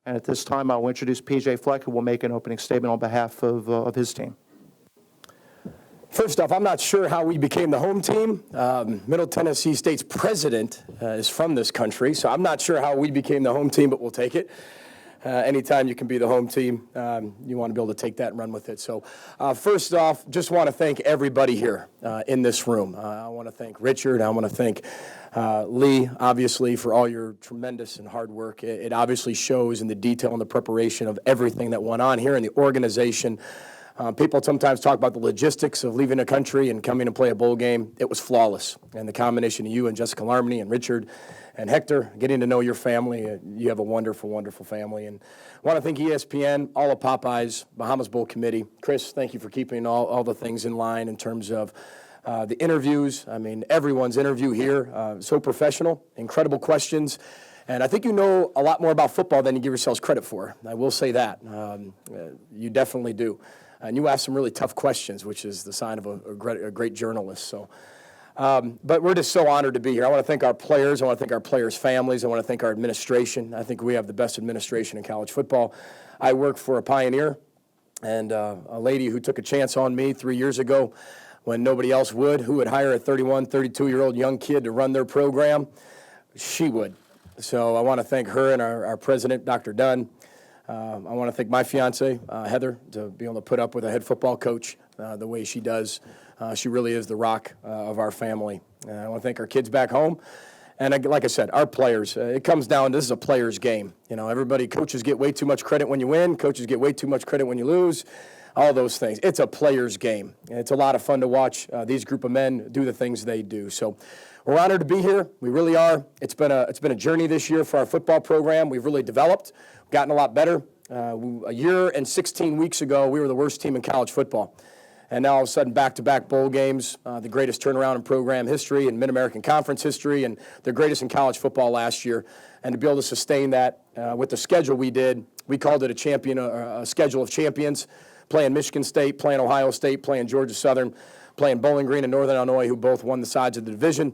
And at this time, I'll introduce P.J. Fleck, who will make an opening statement on behalf of his team. First off, I'm not sure how we became the home team. Middle Tennessee State's president is from this country, so I'm not sure how we became the home team, but we'll take it. Anytime you can be the home team, you want to be able to take that and run with it. So first off, just want to thank everybody here in this room. I want to thank Richard. I want to thank Lee, obviously, for all your tremendous and hard work. It obviously shows in the detail and the preparation of everything that went on here in the organization. People sometimes talk about the logistics of leaving a country and coming to play a bowl game. It was flawless. And the combination of you and Jessica Larmony and Richard and Hector, getting to know your family, you have a wonderful, wonderful family. And I want to thank ESPN, all of Popeyes, Bahamas Bowl Committee. Chris, thank you for keeping all the things in line in terms of the interviews. I mean, everyone's interview here, so professional, incredible questions. And I think you know a lot more about football than you give yourselves credit for. I will say that. You definitely do. And you asked some really tough questions, which is the sign of a great journalist. So, but we're just so honored to be here. I want to thank our players. I want to thank our players' families. I want to thank our administration. I think we have the best administration in college football. I work for a pioneer and a lady who took a chance on me 3 years ago when nobody else would. Who would hire a 31, 32-year-old young kid to run their program? She would. So I want to thank her and our president, Dr. Dunn. I want to thank my fiance, Heather, to be able to put up with a head football coach the way she does. She really is the rock of our family. I want to thank our kids back home. And like I said, our players, it comes down to this is a player's game. You know, coaches get way too much credit when you win. Coaches get way too much credit when you lose. All those things. It's a player's game. It's a lot of fun to watch these group of men do the things they do. So we're honored to be here. We really are. It's been a journey this year for our football program. We've really developed, gotten a lot better. A year and 16 weeks ago, we were the worst team in college football. And now all of a sudden, back-to-back bowl games, the greatest turnaround in program history and Mid-American Conference history, and the greatest in college football last year. And to be able to sustain that with the schedule we did, we called it a schedule of champions, playing Michigan State, playing Ohio State, playing Georgia Southern, playing Bowling Green and Northern Illinois, who both won the sides of the division,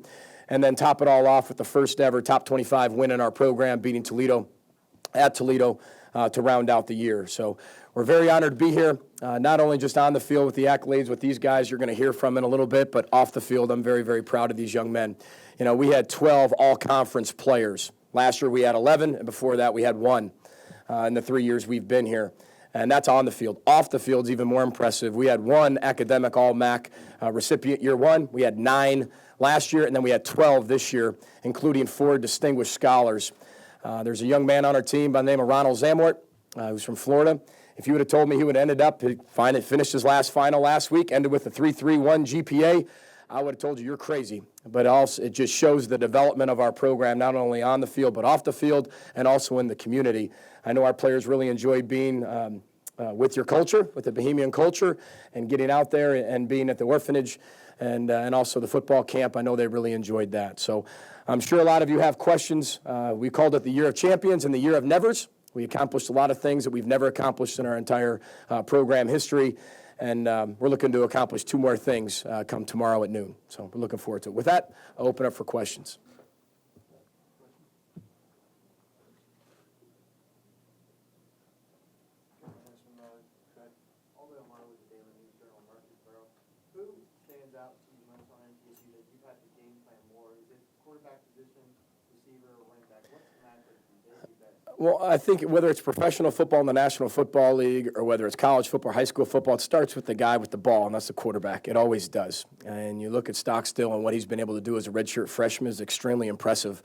and then top it all off with the first ever top 25 win in our program, beating Toledo at Toledo to round out the year. So we're very honored to be here, not only just on the field with the accolades with these guys you're going to hear from in a little bit, but off the field. I'm very, very proud of these young men. You know, we had 12 all-conference players. Last year we had 11, and before that we had 1 in the 3 years we've been here. And that's on the field. Off the field's even more impressive. We had 1 academic All-MAC recipient year 1. We had 9 last year, and then we had 12 this year, including 4 distinguished scholars. There's a young man on our team by the name of Ronald Zamort, who's from Florida. If you would have told me he would have ended up, finished his final last week, ended with a 3.31 GPA, I would have told you you're crazy. But also, it just shows the development of our program, not only on the field, but off the field, and also in the community. I know our players really enjoyed being with your culture, with the Bahamian culture, and getting out there and being at the orphanage and also the football camp. I know they really enjoyed that. So I'm sure a lot of you have questions. We called it the Year of Champions and the Year of Nevers. We accomplished a lot of things that we've never accomplished in our entire program history. And we're looking to accomplish 2 more things come tomorrow at noon. So we're looking forward to it. With that, I'll open up for questions. Well, I think whether it's professional football in the National Football League or whether it's college football, high school football, it starts with the guy with the ball, and that's the quarterback. It always does. And you look at Stockstill and what he's been able to do as a redshirt freshman is extremely impressive.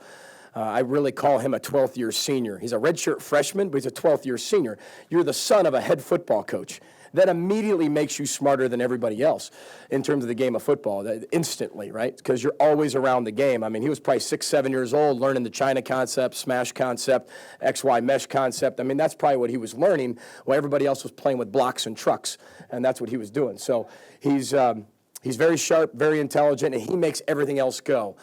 I really call him a 12th-year senior. He's a redshirt freshman, but he's a 12th-year senior. You're the son of a head football coach. That immediately makes you smarter than everybody else in terms of the game of football, instantly, right? Because you're always around the game. I mean, he was probably 6, 7 years old, learning the China concept, smash concept, XY mesh concept. I mean, that's probably what he was learning while everybody else was playing with blocks and trucks, and that's what he was doing. So he's very sharp, very intelligent, and he makes everything else go.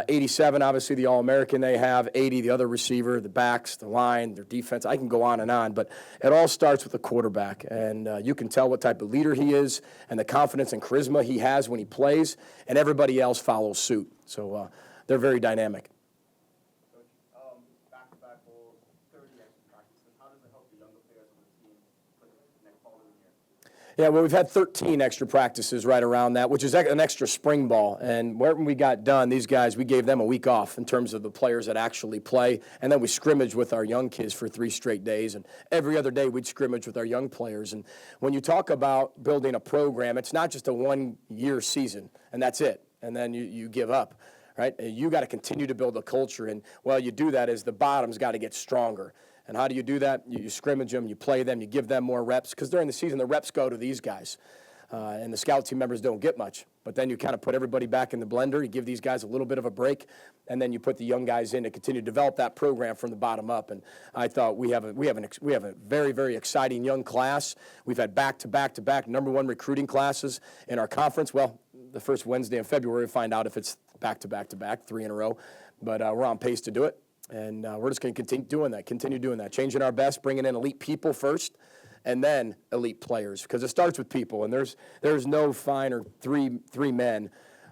87, obviously, the All-American they have. 80, the other receiver, the backs, the line, their defense. I can go on, but it all starts with the quarterback. And you can tell what type of leader he is and the confidence and charisma he has when he plays, and everybody else follows suit. So they're very dynamic. Back-to-back bowls, 30 extra practices. How does Yeah, well, we've had 13 extra practices right around that, which is an extra spring ball. And when we got done, these guys, we gave them a week off in terms of the players that actually play. And then we scrimmaged with our young kids for 3 straight days. And every other day we'd scrimmage with our young players. And when you talk about building a program, it's not just a one-year season, and that's it. And then you give up, right? You got to continue to build a culture. And, well, you do that is the bottom's got to get stronger. And how do you do that? You scrimmage them, you play them, you give them more reps. Because during the season, the reps go to these guys. And the scout team members don't get much. But then you kind of put everybody back in the blender. You give these guys a little bit of a break. And then you put the young guys in to continue to develop that program from the bottom up. And I thought we have a very, very exciting young class. We've had back-to-back-to-back #1 recruiting classes in our conference. Well, the first Wednesday in February, we'll find out if it's back-to-back-to-back, 3 in a row. But we're on pace to do it. And we're just going to continue doing that, changing our best, bringing in elite people first, and then elite players, because it starts with people. And there's no finer three men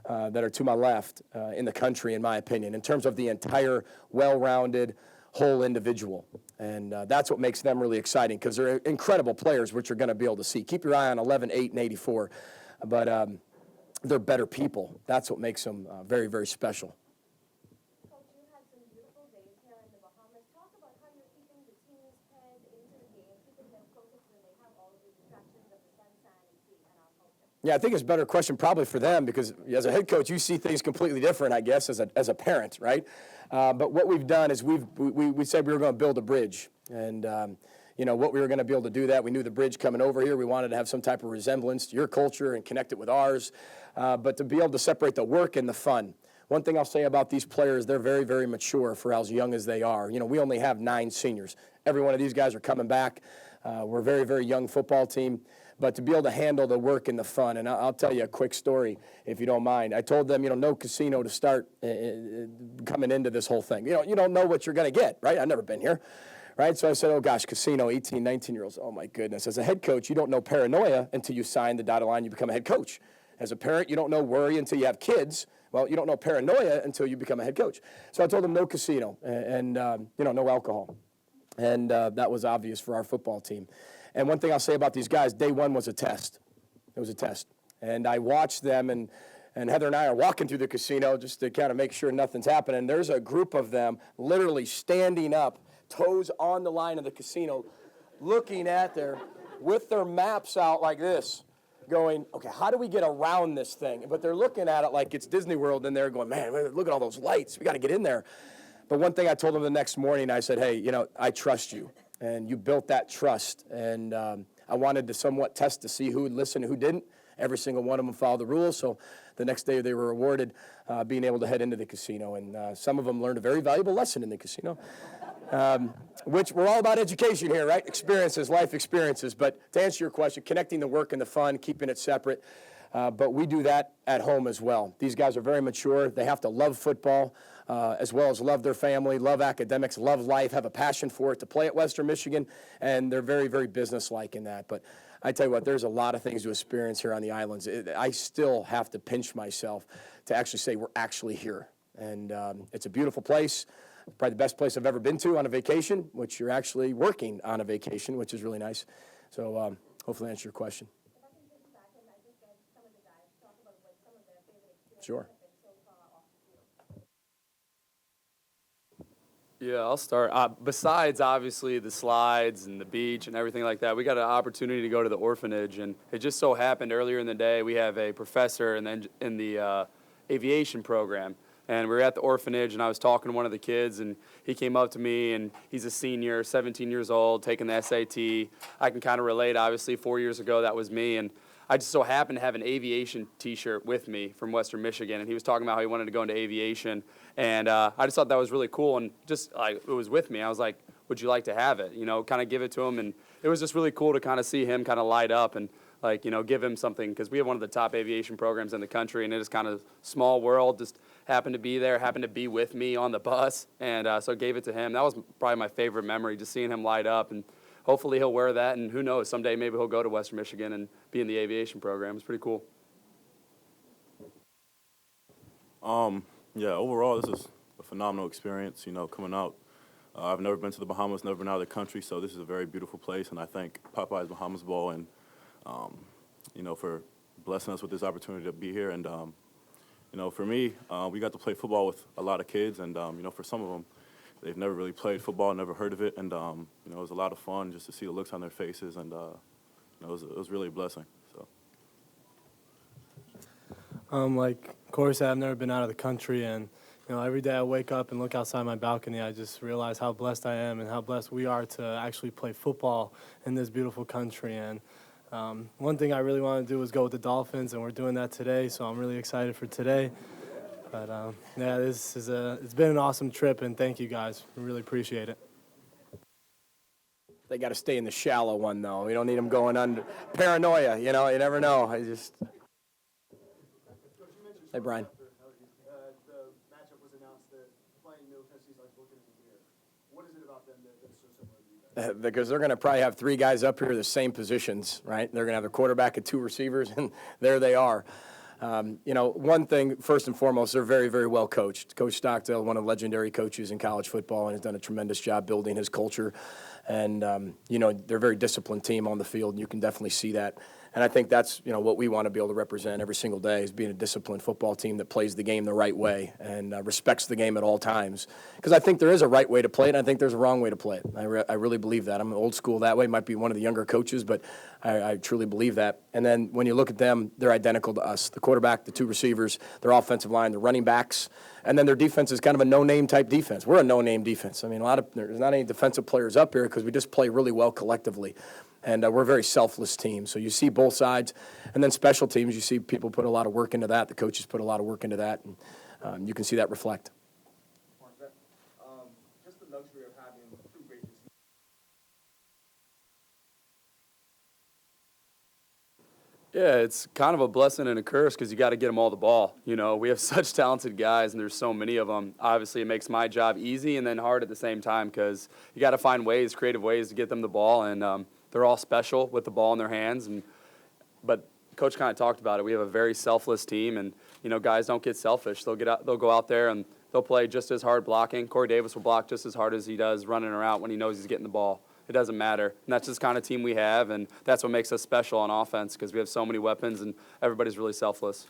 that are to my left in the country, in my opinion, in terms of the entire well-rounded whole individual. And that's what makes them really exciting, because they're incredible players, which you're going to be able to see. Keep your eye on 11, 8, and 84, but they're better people. That's what makes them very, very special. Yeah, I think it's a better question probably for them, because as a head coach, you see things completely different, I guess, as a parent, right? But what we've done is we said we were going to build a bridge. And, what we were going to be able to do that. We knew the bridge coming over here. We wanted to have some type of resemblance to your culture and connect it with ours. But to be able to separate the work and the fun. One thing I'll say about these players, they're very, very mature for as young as they are. We only have 9 seniors. Every one of these guys are coming back. We're a very, very young football team. But to be able to handle the work and the fun, and I'll tell you a quick story, if you don't mind. I told them, no casino to start coming into this whole thing. You don't know what you're going to get, right? I've never been here, right? So I said, oh, gosh, casino, 18, 19-year-olds. Oh, my goodness. As a head coach, you don't know paranoia until you sign the dotted line, you become a head coach. As a parent, you don't know worry until you have kids. Well, you don't know paranoia until you become a head coach. So I told them no casino and no alcohol. And that was obvious for our football team. And one thing I'll say about these guys, day one was a test. It was a test. And I watched them, and Heather and I are walking through the casino just to kind of make sure nothing's happening. There's a group of them literally standing up, toes on the line of the casino, looking at with their maps out like this, going, okay, how do we get around this thing? But they're looking at it like it's Disney World, and they're going, man, look at all those lights. We got to get in there. But one thing I told them the next morning, I said, hey, I trust you. And you built that trust. And I wanted to somewhat test to see who would listen and who didn't. Every single one of them followed the rules. So the next day they were awarded being able to head into the casino. And some of them learned a very valuable lesson in the casino, which we're all about education here, right? Experiences, life experiences. But to answer your question, connecting the work and the fun, keeping it separate. But we do that at home as well. These guys are very mature. They have to love football as well as love their family, love academics, love life, have a passion for it to play at Western Michigan, and they're very, very businesslike in that. But I tell you what, there's a lot of things to experience here on the islands. I still have to pinch myself to actually say we're actually here. And it's a beautiful place, probably the best place I've ever been to on a vacation, which you're actually working on a vacation, which is really nice. So hopefully I answer your question. Sure. Yeah, I'll start. Besides, obviously, the slides and the beach and everything like that, we got an opportunity to go to the orphanage. And it just so happened earlier in the day, we have a professor in the aviation program. And we were at the orphanage, and I was talking to one of the kids, and he came up to me, and he's a senior, 17 years old, taking the SAT. I can kind of relate, obviously, 4 years ago, that was me. And I just so happened to have an aviation T-shirt with me from Western Michigan, and he was talking about how he wanted to go into aviation, and I just thought that was really cool, and just like it was with me. I was like, would you like to have it? Kind of give it to him, and it was just really cool to kind of see him kind of light up and give him something, because we have one of the top aviation programs in the country, and it is kind of small world. Just happened to be there, happened to be with me on the bus, and so gave it to him. That was probably my favorite memory, just seeing him light up, and hopefully he'll wear that, and who knows, someday maybe he'll go to Western Michigan and be in the aviation program. It's pretty cool. Yeah, overall, this is a phenomenal experience, coming out I've never been to the Bahamas, never been out of the country, so this is a very beautiful place, and I thank Popeyes Bahama Bowl and, for blessing us with this opportunity to be here. And, for me, we got to play football with a lot of kids, and, for some of them, they've never really played football, never heard of it, and, it was a lot of fun just to see the looks on their faces, and, it was really a blessing. So. Like Corey said, I've never been out of the country, and every day I wake up and look outside my balcony, I just realize how blessed I am and how blessed we are to actually play football in this beautiful country. And one thing I really want to do is go with the Dolphins, and we're doing that today, so I'm really excited for today. But it's been an awesome trip, and thank you guys. We really appreciate it. They got to stay in the shallow one, though. We don't need them going under. Paranoia, you never know. Hey, Brian. The matchup was announced that playing Middle Tennessee's like looking in the mirror. What is it about them that's so similar to you guys? Because they're going to probably have three guys up here the same positions, right? They're going to have the quarterback and two receivers, and there they are. One thing, first and foremost, they're very, very well coached. Coach Stockdale, one of the legendary coaches in college football, and has done a tremendous job building his culture. And, they're a very disciplined team on the field, and you can definitely see that. And I think that's, what we want to be able to represent every single day is being a disciplined football team that plays the game the right way and respects the game at all times. Because I think there is a right way to play it, and I think there's a wrong way to play it. I really believe that. I'm old school that way. Might be one of the younger coaches, but I truly believe that. And then when you look at them, they're identical to us. The quarterback, the two receivers, their offensive line, the running backs, and then their defense is kind of a no-name type defense. We're a no-name defense. I mean, there's not any defensive players up here because we just play really well collectively. And we're a very selfless team. So you see both sides. And then special teams, you see people put a lot of work into that. The coaches put a lot of work into that. And you can see that reflect. Just the luxury of having two great receivers. Yeah, it's kind of a blessing and a curse because you got to get them all the ball. We have such talented guys, and there's so many of them. Obviously, it makes my job easy and then hard at the same time because you got to find creative ways to get them the ball, and they're all special with the ball in their hands. But Coach kind of talked about it. We have a very selfless team, and guys don't get selfish. They'll go out there and they'll play just as hard blocking. Corey Davis will block just as hard as he does running around when he knows he's getting the ball. It doesn't matter. And that's just the kind of team we have, and that's what makes us special on offense because we have so many weapons and everybody's really selfless.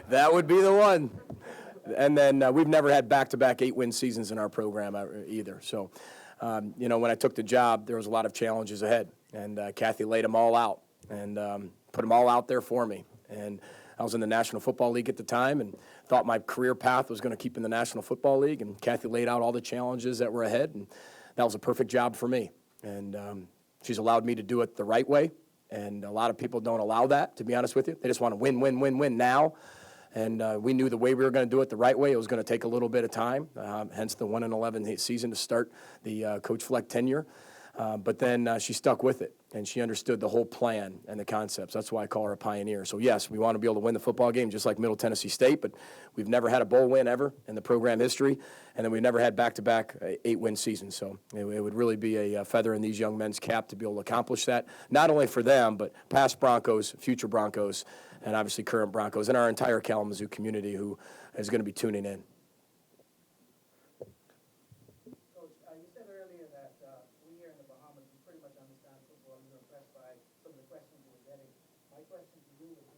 That would be the one. And then we've never had back-to-back 8-win seasons in our program either. So, when I took the job, there was a lot of challenges ahead. And Kathy laid them all out and put them all out there for me. And I was in the National Football League at the time and thought my career path was going to keep in the National Football League. And Kathy laid out all the challenges that were ahead, and that was a perfect job for me. And she's allowed me to do it the right way. And a lot of people don't allow that, to be honest with you. They just want to win, win, win, win now. And we knew the way we were going to do it the right way. It was going to take a little bit of time, hence the 1-11 season to start the Coach Fleck tenure. But then she stuck with it, and she understood the whole plan and the concepts. That's why I call her a pioneer. So, yes, we want to be able to win the football game just like Middle Tennessee State, but we've never had a bowl win ever in the program history, and then we've never had back-to-back 8-win seasons. So it would really be a feather in these young men's cap to be able to accomplish that, not only for them, but past Broncos, future Broncos, and obviously current Broncos, and our entire Kalamazoo community who is going to be tuning in. Coach, you said earlier that we here in the Bahamas, we pretty much understand football. You were impressed by some of the questions you were getting. My question to you would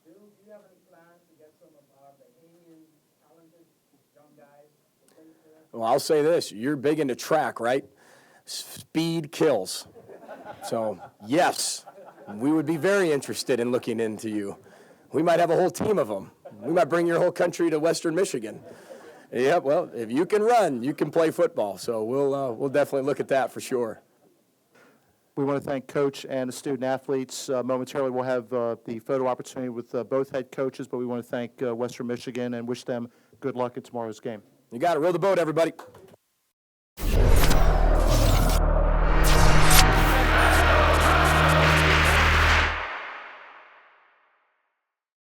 be, do you have any plans to get some of our Bahamian talented young guys to play for us? Well, I'll say this. You're big into track, right? Speed kills. So, yes, we would be very interested in looking into you. We might have a whole team of them. We might bring your whole country to Western Michigan. Yeah, well, if you can run, you can play football. So we'll definitely look at that for sure. We want to thank Coach and the student athletes. Momentarily, we'll have the photo opportunity with both head coaches, but we want to thank Western Michigan and wish them good luck in tomorrow's game. You got it. Row the boat, everybody.